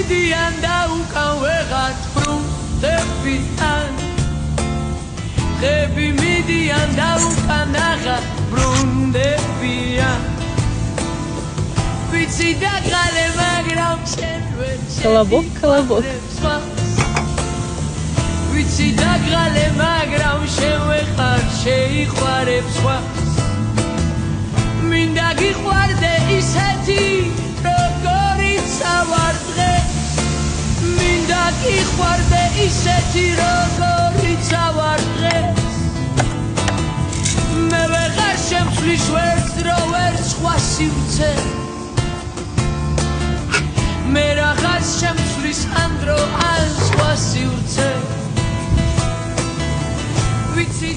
მიდიან და უკან ვეღარ ბრუნდებიან ხები მიდიან და უკან აღარ ბრუნდებიან ვიცი დაგალე მაგრამ შენ ვერ Колобок. ვიცი დაგალე მაგრამ შენ ვეღარ შეიყვარებ სხვას მინდა გიყვარდე ისეთი როგორიც ვარ დღეს მინდა გიყვარდე ისეთი როგორიც ვარ დღეს მე ვეღარ შემცვლის ვერც დრო ვერც სხვა სივრცე მე რაღაც შემცვლის ან დრო ან სხვა სივრცე ვიცი